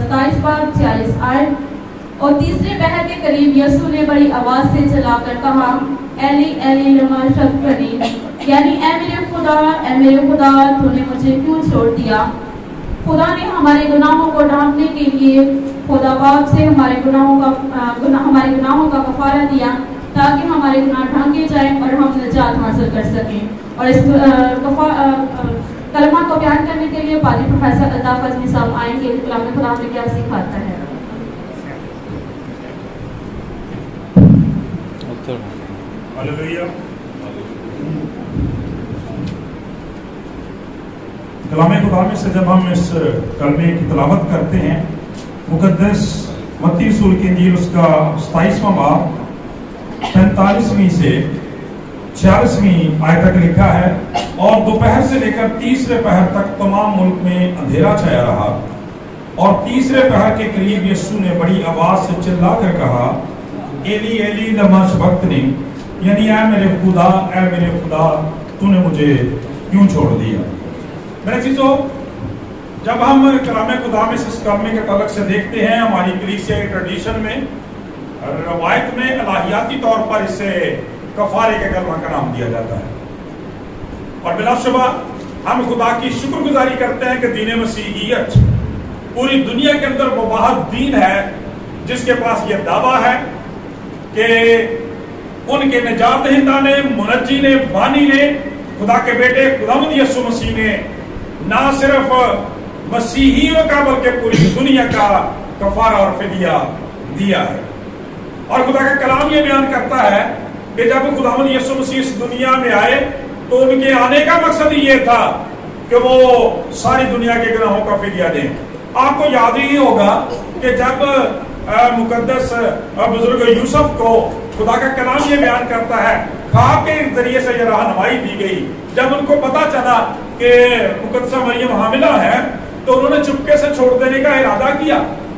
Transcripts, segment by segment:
27 बाब 46 आयत। और तीसरे पहर के करीब यीशु ने बड़ी आवाज से चिल्लाकर कहा, एली एली लमा शबक्तनी, यानी ऐ मेरे खुदा तूने मुझे क्यों छोड़ दिया। खुदा ने हमारे गुनाहों को ढांकने के लिए खुदा बाप से हमारे गुनाहों का कफारा दिया ताकि हमारे गुनाह ढांके जाएं और हम निजात हासिल कर सकें। और इस कलमा को बयान करने के लिए पादी प्रोफेसर अल्ताफ अजमी साहब आएंगे। कलाम खुदा में क्या सिखाता है। हालेलुया। कलाम खुदा में से जब हम इस कलमे की तलावत करते हैं, मुकद्दस मत्ती रसूल की इंजील उसका 27वां बाब 45वीं से 46वीं आयत तक लिखा है, और दोपहर से लेकर तीसरे पहर तक तमाम मुल्क में अंधेरा छाया रहा। और तीसरे पहर के करीब यीशु ने बड़ी आवाज से चिल्लाकर कहा, एली एली लमा शबक्तनी, यानी ऐ मेरे खुदा तूने मुझे क्यों छोड़ दिया। मेरे चीजों, जब हम कलाम खुदा में इस कलमे के तलक से देखते हैं, हमारी कलीसिया की ट्रेडिशन में रवायत में इलाहियाती तौर पर इसे कफारे के कलमा का नाम दिया जाता है। और बिलाशुबा हम खुदा की शुक्रगुजारी करते हैं कि दीन मसीहियत पूरी दुनिया के अंदर वो वाहिद दीन है जिसके पास ये दावा है कि उनके निजात दहिंदा ने, मुनज्जी ने, बानी ने, खुदा के बेटे खुदावंद यीशु मसीह ने ना सिर्फ मसीहियों का बल्कि पूरी दुनिया का कफारा और फिदिया दिया है। और खुदा का कलाम ये बयान करता है कि जब खुदावंद यीशु मसीह इस दुनिया में आए तो उनके आने का मकसद ये था कि वो सारी दुनिया के गुनाहों का फिदिया दें। आपको याद ही होगा कि जब मुकद्दस बुजुर्ग यूसुफ को खुदा का कलाम ये बयान करता है, ख्वाब के जरिए से ये रहनुमाई दी गई। जब उनको पता चला कि मुकद्दसा मरियम हामिला है तो उन्होंने चुपके से छोड़ देने का इरादा किया,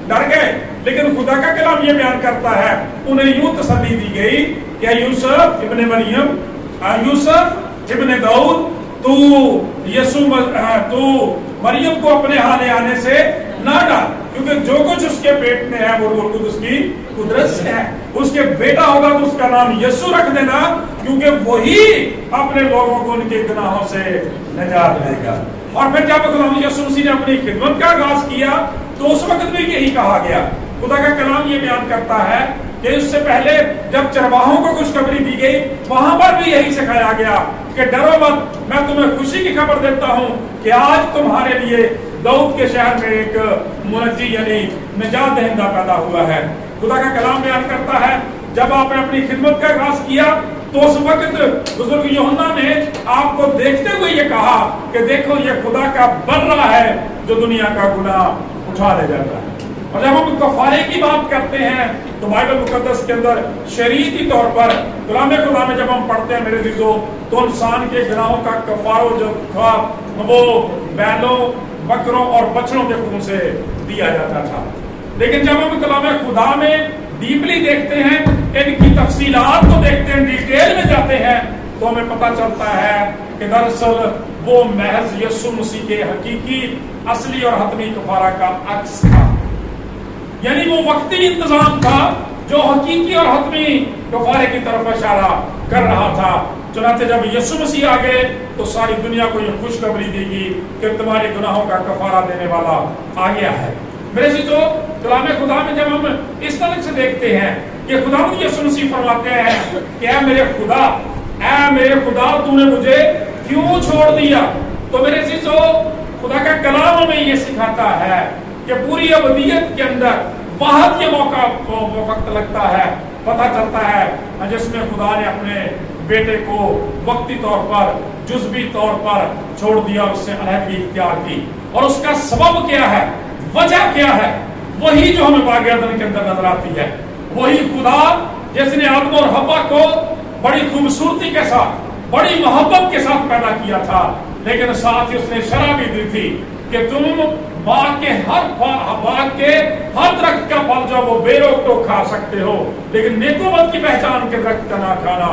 डर गए। लेकिन खुदा का कलाम ये बयान करता है, उन्हें यूं तसल्ली दी गई कि यूसुफ इब्ने मरियम, यूसुफ इब्ने दाऊद, तू मरियम को अपने यहाँ ले आने से ना डाल, क्योंकि जो कुछ उसके पेट में है वो रूह कुदस की कुदरत से है। उसके बेटा होगा तो उसका नाम यीशु रख देना, क्योंकि वही अपने लोगों को उनके गुनाहों से निजात देगा। और फिर जब खुदा यीशु मसीह ने अपनी खिदमत का आगाज किया तो उस वक्त भी यही कहा गया। खुदा का कलाम ये बयान करता है कि इससे पहले जब चरवाहों को खुशखबरी दी गई वहां पर भी यही सिखाया गया कि डरो मत, मैं तुम्हें खुशी की खबर देता हूं कि आज तुम्हारे लिए दाऊद के शहर में एक मुनज्जी यानी निजात दहिंदा पैदा हुआ है। खुदा का कलाम बयान करता है, जब आपने अपनी खिदमत का आगाज किया तो उस वक्त बुजुर्ग यूहन्ना ने आपको देखते हुए ये कहा कि देखो ये खुदा का बर्रा है जो दुनिया का गुनाह उठा ले जाता है। और जब हम कफारे की बात करते हैं तो बाइबल मुकद्दस के अंदर शरीयती तौर पर कलाम खुदा में जब हम पढ़ते हैं मेरे अज़ीज़ों, तो इंसान के गुनाहों का कफारो जो था वो बैलों, बकरों और बछड़ों के खून से दिया जाता था। लेकिन जब हम कलाम खुदा में डीपली देखते हैं, इनकी तफसीलात को देखते हैं, डिटेल में जाते हैं, तो हमें पता चलता है कि दरअसल वो महज यीशु मसीह के हकीकी, असली और हतमी कफारा का अक्स था। यानी वो वक्ती इंतजाम था जो हकीकी और हतमी कफारे की तरफ इशारा कर रहा था। चुनांचे जब यीशु मसीह आ गए तो सारी दुनिया को यह खुशखबरी देगी कि तुम्हारे गुनाहों का कफारा देने वाला आ गया है। मेरे अज़ीज़ों, कलाम खुदा में जब हम इस तरह से देखते हैं कि खुदावंद यीशु मसीह फरमाते हैं कि ऐ मेरे खुदा तूने मुझे क्यों छोड़ दिया। तो मेरे अज़ीज़ों, खुदा का कलाम हमें ये सिखाता है कि पूरी अबदियत के अंदर वाहिद ये मौका वक्त लगता है, पता चलता है जिसमें खुदा ने अपने बेटे को वक्ती तौर पर, जुज़वी तौर पर छोड़ दिया, उससे अलहदगी इख्तियार की। और उसका सबब क्या है, वजह क्या है, वही जो हमें बाग़ अदन के अंदर नजर आती है। वही खुदा जिसने आदम और हव्वा को बड़ी खूबसूरती के साथ, बड़ी मोहब्बत के साथ पैदा किया था, लेकिन साथ ही उसने शरह भी दी थी कि तुम बाग के हर दरख्त का फल जो वो बेरोक टोक खा सकते हो, लेकिन नेको बद की पहचान के दरख्त का ना खाना,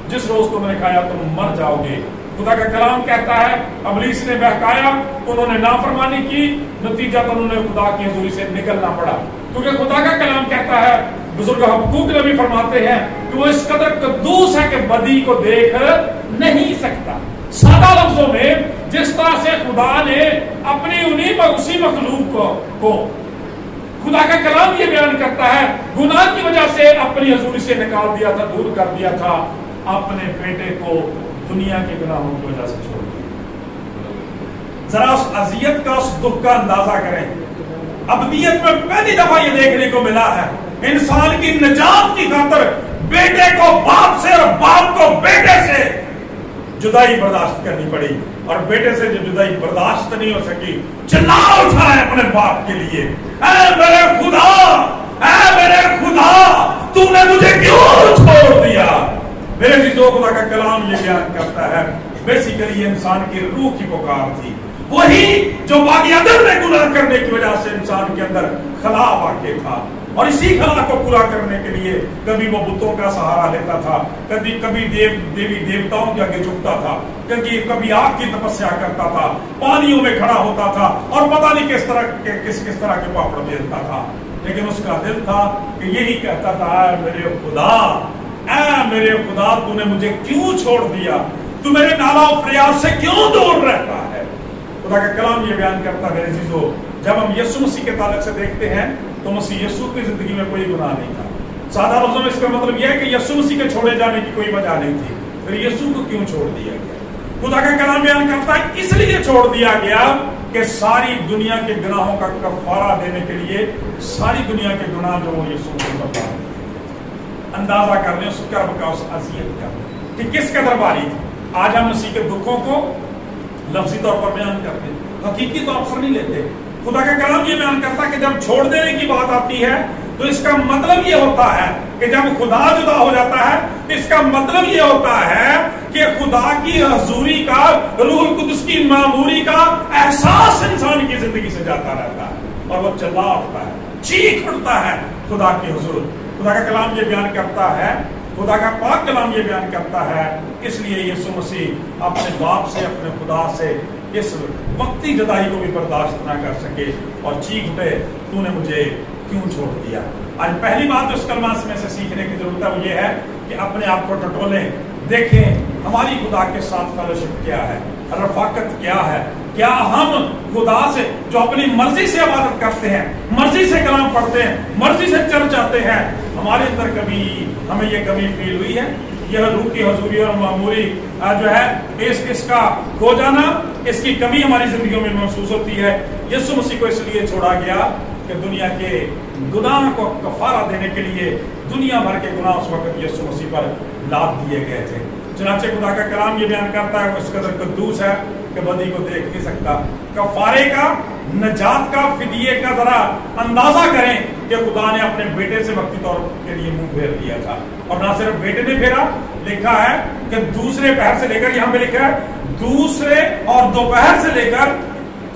जिस रोज तुमने खाया तुम मर जाओगे। खुदा का कलाम कहता है इब्लीस ने बहकाया, उन्होंने नाफरमानी की, नतीजा तो उन्होंने खुदा की हुजूरी से निकलना पड़ा। क्योंकि खुदा का कलाम कहता है, बुजुर्ग हबक्कूक नबी फरमाते हैं कि वो इस कदर कद्दूस है कि बदी को देख नहीं सकता। सादा लफ्जों में जिस तरह से खुदा ने अपनी उसी मखलूक को खुदा का कलाम ये बयान करता है गुनाह की वजह से अपनी हुजूरी से निकाल दिया था, दूर कर दिया था, अपने बेटे को दुनिया के गुनाहों की वजह से छोड़ दिया। जरा उस अजियत का, उस दुख का अंदाजा करें। अबदियत में पहली दफा ये देखने को मिला है इंसान की निजात की खातर बेटे को बाप से और बाप को बेटे से जुदाई बर्दाश्त करनी पड़ी, और बेटे से जो जुदाई बर्दाश्त नहीं हो सकी, चिल्ला उठा है अपने बाप के लिए, ऐ मेरे खुदा, ऐ मेरे खुदा, तूने मुझे क्यों छोड़ दिया। मेरे चीजों खुदा का कलाम ये बयान करता है बेसिकली इंसान की रूह की पुकार थी, वही जो बाकी अदल में गुनाह करने की वजह से इंसान के अंदर खला वाक़ था, और इसी खला को पूरा करने के लिए कभी वो बुतों का सहारा लेता था, कभी देवी देवताओं के आगे झुकता था, कभी आग की तपस्या करता था, पानियों में खड़ा होता था, और पता नहीं किस तरह के पापड़ बेचता था। लेकिन उसका दिल था कि यही कहता था, मेरे खुदा, ऐ मेरे खुदा, तूने मुझे क्यों छोड़ दिया, तू मेरे नाला और फरियाद से क्यों दूर रहता है। खुदा का कलाम ये बयान करता है अजीजों, जब हम यीशु मसीह के ताल्लुक से देखते हैं तो मसीह यीशु की जिंदगी में कोई गुनाह नहीं था। सादा लफ्ज़ों में इसका मतलब यह है कि यीशु मसीह के छोड़े जाने की कोई वजह नहीं थी, फिर यीशु को क्यों छोड़ दिया गया। खुदा का कलाम बयान करता है इसलिए छोड़ दिया गया कि सारी दुनिया के गुनाहों का कफारा देने के लिए सारी दुनिया के गुनाह जो वो यीशु मसीह पर डाल दिए। अंदाजा कर लें उस कर्ब का, उस अज़ियत का कि किस कदर भारी थी। आज हम मसीह के दुखों को लफ्जी तौर पर बयान करते हैं, हकीकी तौर पर नहीं लेते। खुदा का कलाम ये बयान करता है कि जब छोड़ देने की बात आती है तो इसका मतलब ये होता है कि जब खुदा जुदा हो जाता है तो इसका मतलब ये होता है कि खुदा की हुजूरी का, रूहुल कुद्दुस की मामूरी का एहसास इंसान की जिंदगी से जाता रहता है, और वो चिल्ला उठता है, चीख उठता है खुदा की हुजूर। खुदा का कलाम ये बयान करता है, खुदा का पाक कलाम ये बयान करता है, इसलिए यीशु मसीह अपने बाप से, अपने खुदा से इस वक्ती जुदाई को भी बर्दाश्त ना कर सके और चीख उठे, तूने मुझे क्यों छोड़ दिया। आज पहली बात इस कलमा में से सीखने की जरूरत है वो ये है कि अपने आप को टटोलें, देखें हमारी खुदा के साथ फेलोशिप क्या है, रफाकत क्या है, क्या हम खुदा से जो अपनी मर्जी से इबादत करते हैं, मर्जी से कलाम पढ़ते हैं, मर्जी से चल जाते हैं, हमारे अंदर कभी हमें ये कमी फील हुई है, यह रूह की हुजूरी और मामूली जो है इसका खो जाना, इसकी कमी हमारी जिंदगियों में महसूस होती है। यीशु मसीह को इसलिए छोड़ा गया कि दुनिया के गुनाह को कफारा देने के लिए दुनिया भर के गुनाह उस वक्त यीशु मसीह पर लाद दिए गए थे। चुनांचे खुदा का कलाम ये बयान करता है, उस कदर कद्दूस है कि बदी को देख नहीं सकता। कफारे का, नजात का, फिदिये का जरा अंदाजा करें कि खुदा ने अपने बेटे से वक्ती तौर के लिए मुंह फेर लिया था, और ना सिर्फ बेटे ने फेरा, लिखा है कि दूसरे पहर से लेकर, यहाँ पे लिखा है दूसरे और दोपहर से लेकर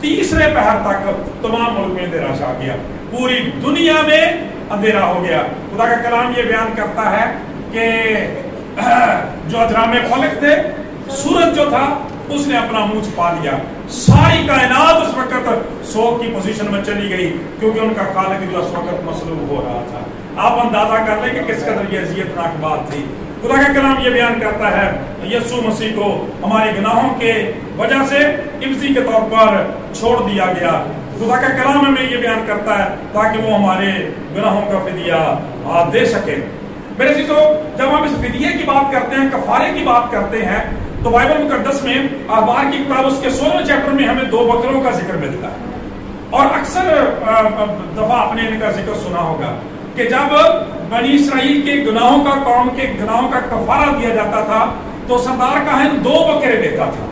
तीसरे पहर तक तमाम मुल्क में अंधेरा छा गया, पूरी दुनिया में अंधेरा हो गया। खुदा का कलाम ये बयान करता है कि जो अजराम फलक थे, सूरज जो था उसने अपना मुंह छुपा लिया, सारी कायनात उस वक्त सोग की पोजीशन में चली गई क्योंकि उनका खालिक जो उस वक्त मसलूब हो रहा था। आप अंदाजा कर लें कि किस कदर ये अज़ियतनाक बात थी। खुदा का कलाम ये बयान करता है यीशु मसीह को हमारे गुनाहों के वजह से इब्जी के तौर पर छोड़ दिया गया। खुदा का कलाम हमें ये बयान करता है ताकि वो हमारे गुनाहों का फिदिया दे सके। मेरे चीजों, जब हम इस फिदिये की बात करते हैं, कफारे की बात करते हैं, तो बाइबल मुकद्दस में अखबार की किताब उसके 16वें चैप्टर में हमें 2 बकरों का जिक्र मिलता है। और अक्सर दफा आपने इनका जिक्र सुना होगा कि जब बनी इसराइल के गुनाहों का, कौम के गुनाहों का कफारा दिया जाता था तो सरदार काहिन 2 बकरे लेता था।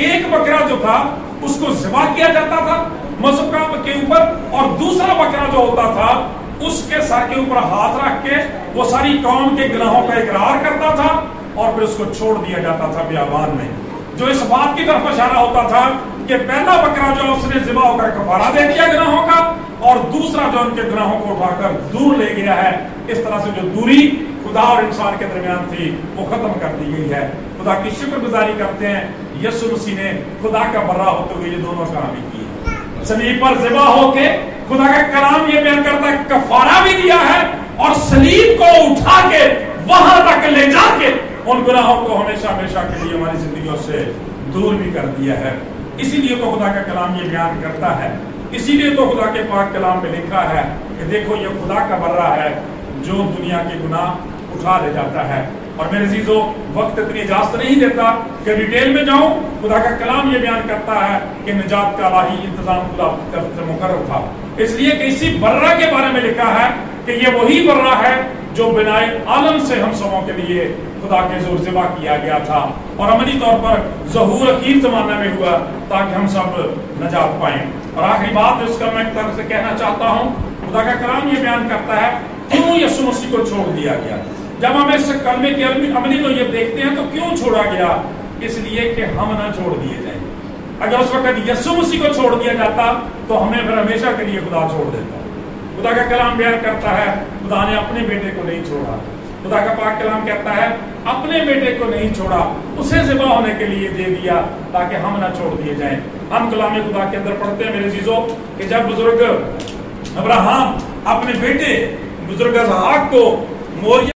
एक बकरा जो था उसको ज़िबा किया जाता था मज़बूका के ऊपर, और दूसरा बकरा जो होता था उसके सर के ऊपर हाथ रख के वो सारी कौम के गुनाहों का इकरार करता था और फिर उसको छोड़ दिया जाता था बियाबान में, जो इस बात की तरफ इशारा होता था कि पहला बकरा जो उसने ज़िबा होकर कफारा दे दिया गुनाहों का, और दूसरा जो उनके गुनाहों को उठाकर दूर ले गया है। इस तरह से जो दूरी खुदा और इंसान के दरमियान थी वो खत्म कर दी गई है। खुदा की शुक्रगुजारी करते हैं, यीशु मसीह ने खुदा का बर्रा होते हुए ये दोनों कामें की है। सलीब पर ज़िबा होके खुदा का कलाम ये बयान करता है, कफारा भी दिया है और सलीब को उठा के वहां तक ले जाके उन गुनाहों को हमेशा हमेशा के लिए हमारी जिंदगियों से दूर भी कर दिया है। इसीलिए तो खुदा का कलाम ये बयान करता है, इसीलिए तो खुदा के पाक कलाम में लिखा है कि देखो ये खुदा का बर्रा है जो दुनिया के गुनाह उठा ले जाता है। और मेरे अजीजों, वक्त इतनी इजाजत नहीं देता कि डिटेल में जाऊं। खुदा का कलाम ये बयान करता है कि निजात का इलाही इंतजाम खुदा की तरफ से मुकर्रर था, इसलिए कि इसी बर्रा के बारे में लिखा है कि ये वही बर्रा है जो बिनाए आलम से हम सबों के लिए खुदा के जोर ज़िबा किया गया था और अमली तौर पर ज़हूर अखीर ज़माने में हुआ ताकि हम सब नजात पाएं। और आखिरी बात जिसका मैं एक तरह से कहना चाहता हूँ, खुदा का कलाम ये बयान करता है क्यों यीशु मसीह को छोड़ दिया गया। जब हम इस कलमे के अमली तो ये देखते हैं तो क्यों छोड़ा गया, इसलिए कि हम ना छोड़ दिए जाए। अगर उस वक्त यीशु मसीह को छोड़ दिया जाता तो हमें फिर हमेशा के लिए खुदा छोड़ देता। खुदा का कलाम बयान करता है खुदा ने अपने बेटे को नहीं छोड़ा। खुदा का पाक कलाम कहता है अपने बेटे को नहीं छोड़ा, उसे ज़िबा होने के लिए दे दिया ताकि हम ना छोड़ दिए जाएं। हम कलाम खुदा के अंदर पढ़ते हैं मेरे अजीजों कि जब बुजुर्ग अब्राहम अपने बेटे बुजुर्ग इसहाक को मोरिया